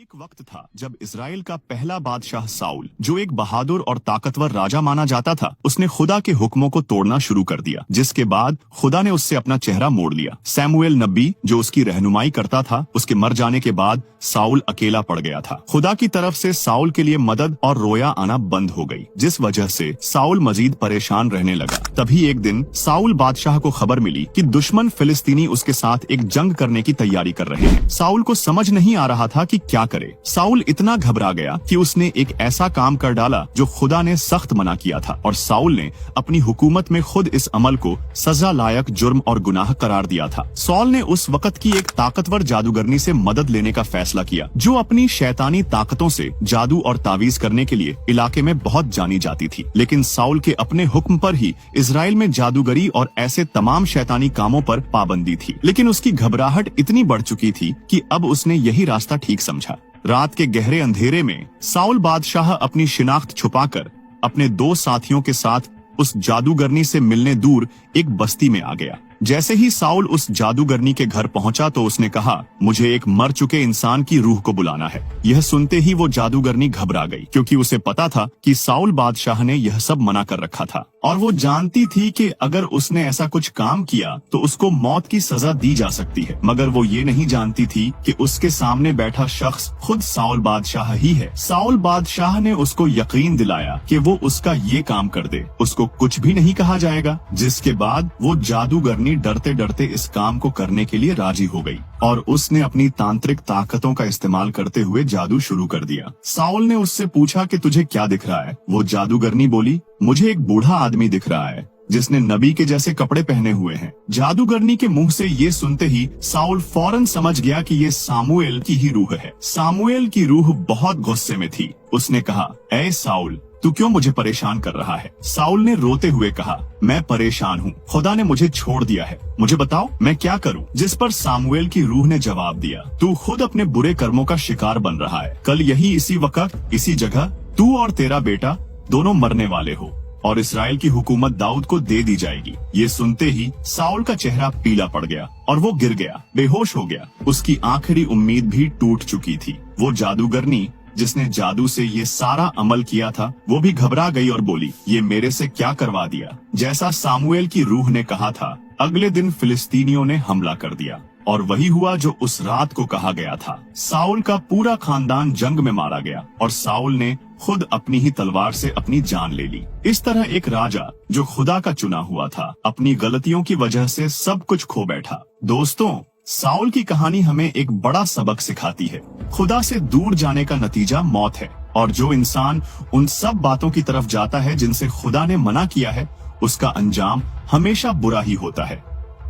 एक वक्त था जब इजराइल का पहला बादशाह साउल, जो एक बहादुर और ताकतवर राजा माना जाता था, उसने खुदा के हुक्मों को तोड़ना शुरू कर दिया, जिसके बाद खुदा ने उससे अपना चेहरा मोड़ लिया। सैमुएल नबी, जो उसकी रहनुमाई करता था, उसके मर जाने के बाद साउल अकेला पड़ गया था। खुदा की तरफ से साउल के लिए मदद और रोया आना बंद हो गई, जिस वजह से साउल मजीद परेशान रहने लगा। तभी एक दिन साउल बादशाह को खबर मिली कि दुश्मन फिलिस्तीनी उसके साथ एक जंग करने की तैयारी कर रहे हैं। साउल को समझ नहीं आ रहा था कि क्या करे। साउल इतना घबरा गया कि उसने एक ऐसा काम कर डाला जो खुदा ने सख्त मना किया था, और साउल ने अपनी हुकूमत में खुद इस अमल को सजा लायक जुर्म और गुनाह करार दिया था। साउल ने उस वक्त की एक ताकतवर जादूगरनी से मदद लेने का फैसला किया, जो अपनी शैतानी ताकतों से जादू और तावीज करने के लिए इलाके में बहुत जानी जाती थी। लेकिन साउल के अपने हुक्म पर ही इजराइल में जादूगरी और ऐसे तमाम शैतानी कामों पर पाबंदी थी। लेकिन उसकी घबराहट इतनी बढ़ चुकी थी कि अब उसने यही रास्ता ठीक समझा। रात के गहरे अंधेरे में साउल बादशाह अपनी शिनाख्त छुपाकर अपने दो साथियों के साथ उस जादूगरनी से मिलने दूर एक बस्ती में आ गया। जैसे ही साउल उस जादूगरनी के घर पहुंचा तो उसने कहा, मुझे एक मर चुके इंसान की रूह को बुलाना है। यह सुनते ही वो जादूगरनी घबरा गई, क्योंकि उसे पता था कि साउल बादशाह ने यह सब मना कर रखा था, और वो जानती थी कि अगर उसने ऐसा कुछ काम किया तो उसको मौत की सजा दी जा सकती है। मगर वो ये नहीं जानती थी कि उसके सामने बैठा शख्स खुद साउल बादशाह ही है। साउल बादशाह ने उसको यकीन दिलाया कि वो उसका ये काम कर दे, उसको कुछ भी नहीं कहा जाएगा। जिसके बाद वो जादूगरनी डरते डरते इस काम को करने के लिए राजी हो गई, और उसने अपनी तांत्रिक ताकतों का इस्तेमाल करते हुए जादू शुरू कर दिया। साउल ने उससे पूछा कि तुझे क्या दिख रहा है? वो जादूगरनी बोली, मुझे एक बूढ़ा आदमी दिख रहा है जिसने नबी के जैसे कपड़े पहने हुए हैं। जादूगरनी के मुंह से ये सुनते ही साउल फौरन समझ गया कि ये सामुएल की ही रूह है। सामुएल की रूह बहुत गुस्से में थी। उसने कहा, ऐ साउल, तू क्यों मुझे परेशान कर रहा है? साउल ने रोते हुए कहा, मैं परेशान हूँ, खुदा ने मुझे छोड़ दिया है, मुझे बताओ मैं क्या करूँ? जिस पर सामुएल की रूह ने जवाब दिया, तू खुद अपने बुरे कर्मों का शिकार बन रहा है। कल यही इसी वक्त इसी जगह तू और तेरा बेटा दोनों मरने वाले हो, और इसराइल की हुकूमत दाऊद को दे दी जाएगी। ये सुनते ही साउल का चेहरा पीला पड़ गया और वो गिर गया, बेहोश हो गया। उसकी आखिरी उम्मीद भी टूट चुकी थी। वो जादूगरनी जिसने जादू से ये सारा अमल किया था, वो भी घबरा गई और बोली, ये मेरे से क्या करवा दिया? जैसा सामुएल की रूह ने कहा था, अगले दिन फिलिस्तीनियों ने हमला कर दिया, और वही हुआ जो उस रात को कहा गया था। साउल का पूरा खानदान जंग में मारा गया, और साउल ने खुद अपनी ही तलवार से अपनी जान ले ली। इस तरह एक राजा जो खुदा का चुना हुआ था, अपनी गलतियों की वजह से सब कुछ खो बैठा। दोस्तों, साउल की कहानी हमें एक बड़ा सबक सिखाती है। खुदा से दूर जाने का नतीजा मौत है, और जो इंसान उन सब बातों की तरफ जाता है जिनसे खुदा ने मना किया है, उसका अंजाम हमेशा बुरा ही होता है,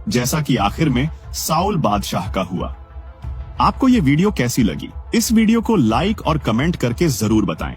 जैसा कि आखिर में साउल बादशाह का हुआ। आपको ये वीडियो कैसी लगी? इस वीडियो को लाइक और कमेंट करके जरूर बताएं।